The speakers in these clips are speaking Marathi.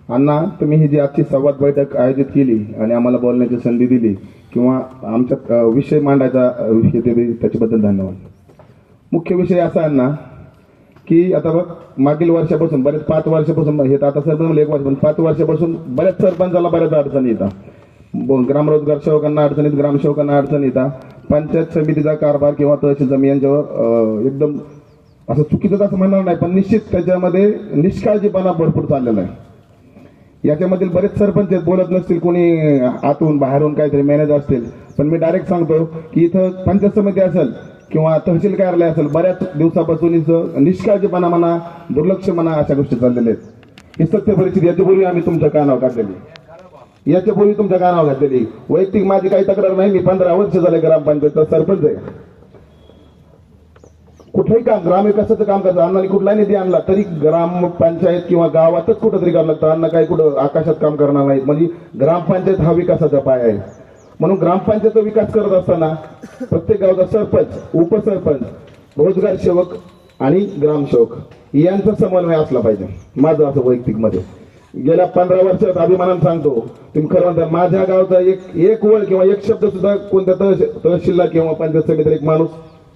अण्णा, तुम्ही ही जी आजची संवाद बैठक आयोजित केली आणि आम्हाला बोलण्याची संधी दिली किंवा आमच्या विषय मांडायचा विषय दिली त्याच्याबद्दल धन्यवाद. मुख्य विषय असा आहे ना की आता बघ, मागील वर्षापासून बरेच 5 वर्षापासून हे तर आता सरपंच 1 वर्ष पण 5 वर्षापासून बऱ्याच सरपंचाला बऱ्याच अडचणी येतात. ग्रामरोजगार सेवकांना अडचणीत, ग्रामसेवकांना अडचणी येतात. पंचायत समितीचा कारभार किंवा तहसील जमीन यांच्यावर एकदम असं चुकीचं असं म्हणणार नाही, पण निश्चित त्याच्यामध्ये निष्काळजीपणा भरपूर चाललेला आहे. याच्यामधील बरेच सरपंच आहेत, बोलत नसतील, कोणी आतून बाहेरून काहीतरी मॅनेज असतील, पण मी डायरेक्ट सांगतो की इथं पंचायत समिती असेल किंवा तहसील कार्यालय असेल, बऱ्याच दिवसापासून इथं निष्काळजीपणा म्हणा, दुर्लक्ष म्हणा, अशा गोष्टी चाललेल्या आहेत. ही सत्य परिस्थिती याच्यापूर्वी आम्ही तुमच्या कानावर घातलेली. वैयक्तिक माझी काही तक्रार नाही. मी 15 वर्ष झाले ग्रामपंचायतचा सरपंच आहे. कुठलंही काम, ग्रामविकासाचं काम करतं, अण्णाने कुठलाही निधी आणला तरी ग्रामपंचायत किंवा गावातच कुठंतरी करावं लागतं. अण्णा काही कुठं आकाशात काम करणार नाहीत. म्हणजे ग्रामपंचायत हा विकासाचा पाया आहे. म्हणून ग्रामपंचायतचा विकास करत असताना प्रत्येक गावाचा सरपंच, उपसरपंच, रोजगार सेवक आणि ग्रामसेवक यांचा समन्वय असला पाहिजे. माझं असं वैयक्तिक मध्ये गेल्या 15 वर्षात अभिमानानं सांगतो, तुम्ही खरं म्हणता माझ्या गावचा एक वळ किंवा एक शब्द सुद्धा कोणत्या तहसीलला किंवा पंचायत समितीला एक माणूस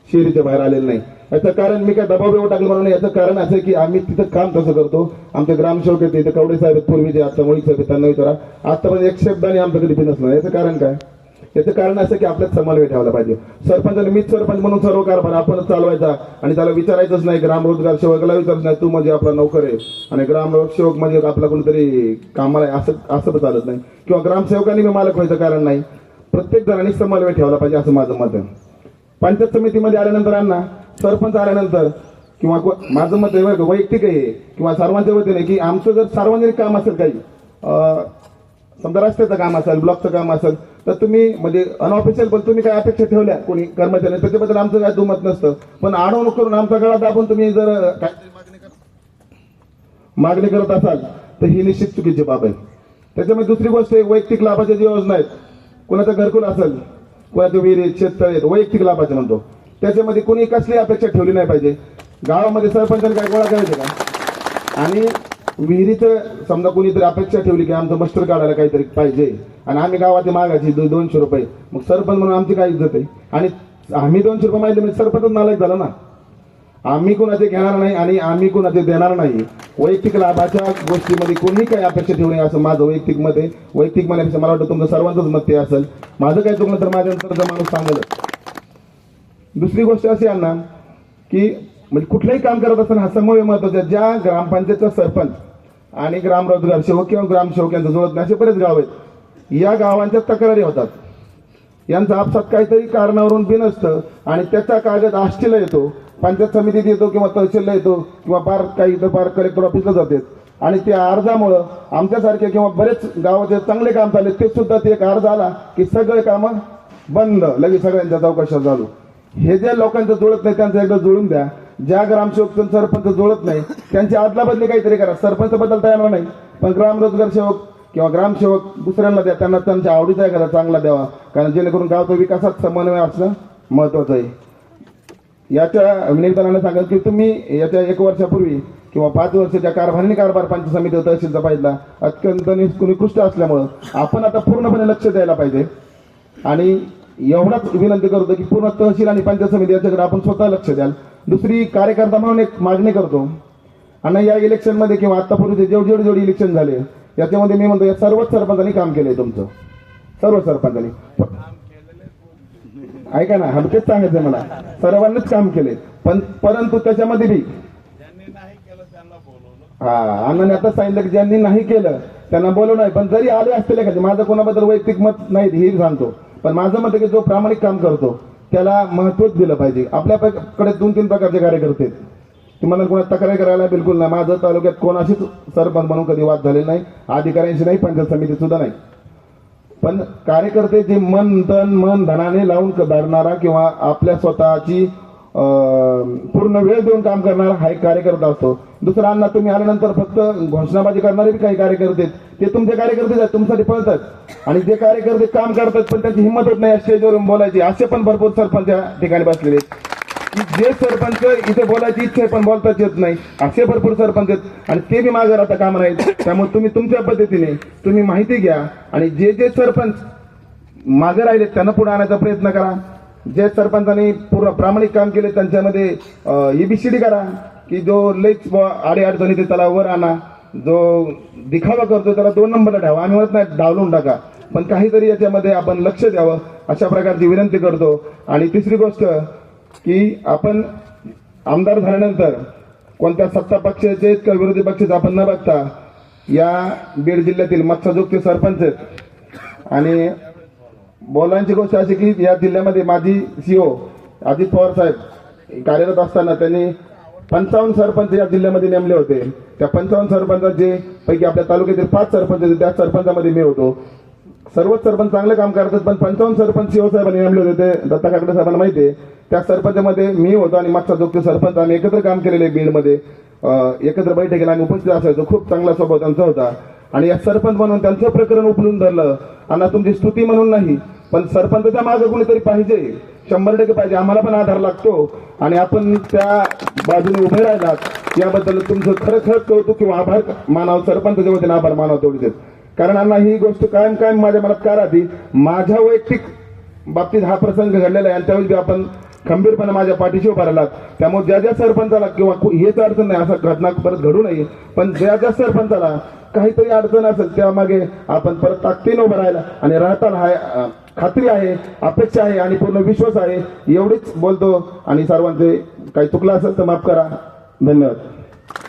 शेरीच्या बाहेर आलेलं नाही. याचं कारण मी काय दबाव एवढं टाकलं म्हणून, याचं कारण असं की आम्ही तिथं काम तसं करतो. आमचे ग्रामसेवक आहेत, इथे कवडे साहेब पूर्वीचे, आता मोळी साहेब, त्यांना विचारा, आतापर्यंत एक शब्दाने आमचं कधी बी नसलं. याचं कारण काय? याचं कारण असं की आपल्यात समन्वय ठेवला पाहिजे. सरपंचाने मीच सरपंच म्हणून सर्व कारभार आपणच चालवायचा आणि त्याला विचारायचंच नाही. ग्राम रोजगार सेवकाला विचारायचं नाही, तू म्हणजे आपला नोकर आहे आणि ग्राम सेवक म्हणजे आपला कोणीतरी कामाला आहे, असं चालत नाही. किंवा ग्रामसेवकांनी मी मालक व्हायचं कारण नाही. प्रत्येक जणांनी समन्वय ठेवला पाहिजे असं माझं मत आहे. पंचायत समितीमध्ये आल्यानंतर अण्णा, सरपंच आल्यानंतर किंवा माझं मत आहे वैयक्तिक आहे किंवा सर्वांच्या वतीने की आमचं जर सार्वजनिक काम असेल, काही समजा रस्त्याचं काम असेल, ब्लॉकचं काम असेल, तर तुम्ही म्हणजे अनऑफिशियल पण तुम्ही काय अपेक्षा ठेवल्या कोणी कर्मचारी, त्याच्याबद्दल आमचं काय दुमत नसतं. पण अडवणूक करून आमचा गळा दाबून तुम्ही जर मागणी करत असाल तर ही निश्चित चुकीची बाब आहे. त्याच्यामध्ये दुसरी गोष्ट आहे, वैयक्तिक लाभाच्या ज्या योजना आहेत, कोणाचं घरकुल असेल, कोणाच्या विहिरीत, शेततळे, वैयक्तिक लाभाचे म्हणतो, त्याच्यामध्ये कोणी कसली अपेक्षा ठेवली नाही पाहिजे. गावामध्ये सरपंचाने काय गोळा करायचे का? आणि विहिरीचं समजा कोणीतरी अपेक्षा ठेवली की आमचं मस्टर काढायला काहीतरी पाहिजे आणि आम्ही गावाची मागायची 200 रुपये, मग सरपंच म्हणून आमची काय इज्जत आहे? आणि आम्ही 200 रुपये मागितले म्हणजे सरपंच नालायक झाला ना. आम्ही कोणाचे घेणार नाही आणि आम्ही कोणाचे देणार नाही. वैयक्तिक लाभाच्या गोष्टीमध्ये कोणी काही अपेक्षा ठेवू नये असं माझं वैयक्तिक मत आहे. वैयक्तिक म्हणण्यापेक्षा मला वाटतं तुमचं सर्वांचंच मत ते असेल. माझं काही चुकलं तर माझ्यानंतरचा माणूस सांगेल. दुसरी गोष्ट अशी आहे ना की म्हणजे कुठलंही काम करत असताना हा समन्वय महत्वाचा आहे. ज्या ग्रामपंचायतचा सरपंच आणि ग्राम रोजगार सेवक किंवा ग्रामसेवक यांचं जुळत नाही असे बरेच गाव आहेत. या गावांच्या तक्रारी होतात, यांचा आपसात काहीतरी कारणावरून बिन असतं आणि त्याचा कागद आष्टीला येतो, पंचायत समितीत येतो किंवा तहसीलला येतो किंवा पार काही तर पार कलेक्टर ऑफिसला जाते आणि त्या अर्जामुळं आमच्यासारखे किंवा बरेच गावाचे चांगले काम चालले ते सुद्धा ते एक अर्ज आला की सगळे कामं बंद, लगेच सगळ्यांच्या चौकशा चालू. हे जे लोकांचं जुळत नाही त्यांचं एकदा जुळून द्या. ज्या ग्रामसेवक सरपंच जुळत नाही त्यांची आदला बदली काहीतरी करा. सरपंच बदलता येणार नाही पण ग्राम रोजगार सेवक किंवा ग्रामसेवक दुसऱ्यांना द्या, त्यांना त्यांच्या आवडीचा एखादा चांगला द्यावा, कारण जेणेकरून गावचा विकासात समन्वय असणं महत्वाचं आहे. याच्या निवेदनाने सांगेल की तुम्ही याच्या 1 वर्षापूर्वी किंवा 5 वर्षाच्या कारभार पंचायत समिती तहसीलचा पाहिजे अत्यंत निकृष्ट असल्यामुळं आपण आता पूर्णपणे लक्ष द्यायला पाहिजे. आणि एवढाच विनंती करतो की पूर्ण तहसील आणि पंचायत समिती याच्याकडे आपण स्वतः लक्ष द्याल. दुसरी कार्यकर्ता म्हणून एक मागणी करतो, आणि या इलेक्शनमध्ये किंवा आतापूर्वीचे जेवढे इलेक्शन झाले याच्यामध्ये मी म्हणतो या सर्वच सरपंचांनी काम केलंय. तुमचं सर्व सरपंचांनी ऐका ना, हा तेच सांगायचंय मला, सर्वांनीच काम केले. पण परंतु त्याच्यामध्ये बी अण्णांनी आता सांगितलं की ज्यांनी नाही केलं त्यांना बोलवलं नाही. पण जरी आले असतील एखादे, माझं कोणाबद्दल वैयक्तिक मत नाही हे सांगतो, पण माझं मत आहे की जो प्रामाणिक काम करतो त्याला महत्वच दिलं पाहिजे. आपल्याकडे 2-3 प्रकारचे कार्यकर्ते आहेत. तुम्हाला कोणा तक्रार करायला बिलकुल नाही. माझं तालुक्यात कोणाशीच सरपंच म्हणून कधी वाद झाले नाही, अधिकाऱ्यांशी नाही, पंचायत समितीत सुद्धा नाही. पण कार्यकर्ते जे मन धनाने लावून धरणारा किंवा आपल्या स्वतःची पूर्ण वेळ देऊन काम करणारा हा एक कार्यकर्ता असतो. दुसरा अण्णा, तुम्ही आल्यानंतर फक्त घोषणाबाजी करणारे काही कार्यकर्ते ते तुमचे कार्यकर्ते आहेत, तुमच्यासाठी पळतात. आणि जे कार्यकर्ते काम करतात पण त्यांची हिंमत होत नाही स्टेजवरून बोलायची, असे पण भरपूर सरपंच या ठिकाणी बसलेले आहेत. की जे सरपंच इथे बोलायची इच्छा आहे पण बोलताच येत नाही असे भरपूर सरपंच आहेत आणि ते बी मागे राहता कामा नाहीत. त्यामुळे तुम्ही तुमच्या पद्धतीने तुम्ही माहिती घ्या आणि जे जे सरपंच मागे राहिले त्यांना पुढे आणायचा प्रयत्न करा. जे सरपंचांनी पूर्ण प्रामाणिक काम केले त्यांच्यामध्ये एबीसीडी करा की जो लईच आडे अडचणी ते त्याला वर आणा, जो दिखावा करतो त्याला 2 नंबरला ठेवा. आम्ही म्हणत नाही डावलून टाका, पण काहीतरी याच्यामध्ये आपण लक्ष द्यावं अशा प्रकारची विनंती करतो. आणि तिसरी गोष्ट की आपण आमदार झाल्यानंतर कोणत्या सत्ता पक्षाचे किंवा विरोधी पक्षाचे आपण न बघता या बीड जिल्ह्यातील मत्स्यजोगचे सरपंच आहेत. आणि बोलांची गोष्ट अशी की या जिल्ह्यामध्ये माजी सीओ अजित पवार साहेब कार्यरत असताना त्यांनी 55 सरपंच या जिल्ह्यामध्ये नेमले होते. त्या 55 सरपंचांचे पैकी आपल्या तालुक्यातील 5 सरपंच होते, त्या सरपंचामध्ये मी होतो. सर्वच सरपंच चांगलं काम करतात, पण 55 सरपंच सीओ साहेबांनी नेमले होते ते दत्ता काकडे साहेबांना माहिती आहे. त्या सरपंचामध्ये मी होतो आणि मत्स्यजोगचे सरपंच आम्ही एकत्र काम केलेले बीडमध्ये. एकत्र बैठकीला आम्ही उपस्थित असायचो. खूप चांगला स्वभाव त्यांचा होता आणि या सरपंच म्हणून त्यांचं प्रकरण उचलून धरलं. आणि तुमची स्तुती म्हणून नाही, पण सरपंचाच्या मागे कोणीतरी पाहिजे, 100% पाहिजे. आम्हाला पण आधार लागतो आणि आपण त्या बाजूने उभे राहिलात याबद्दल तुमचं खरंच कौतुक किंवा आभार मानावं, सरपंचाच्या वतीने आभार मानावं तेवढेच. कारण अण्णा ही गोष्ट कायम कायम माझ्या मनात का राहते. माझ्या वैयक्तिक बाबतीत हा प्रसंग घडलेला आहे आणि त्यावेळी आपण खंबीरपणे माझ्या पाठीशी उभा राहिलात. त्यामुळे ज्या ज्या सरपंचाला किंवा हेच अडचण नाही असं घटना परत घडू नये, पण ज्या ज्या सरपंचाला काहीतरी अडचण असेल त्यामागे आपण परत ताकदीने उभं राहिला आणि राहताना खात्री आहे, अपेक्षा आहे आणि पूर्ण विश्वास आहे. एवढीच बोलतो आणि सर्वांचे काही चुकलं असेल तर माफ करा. धन्यवाद.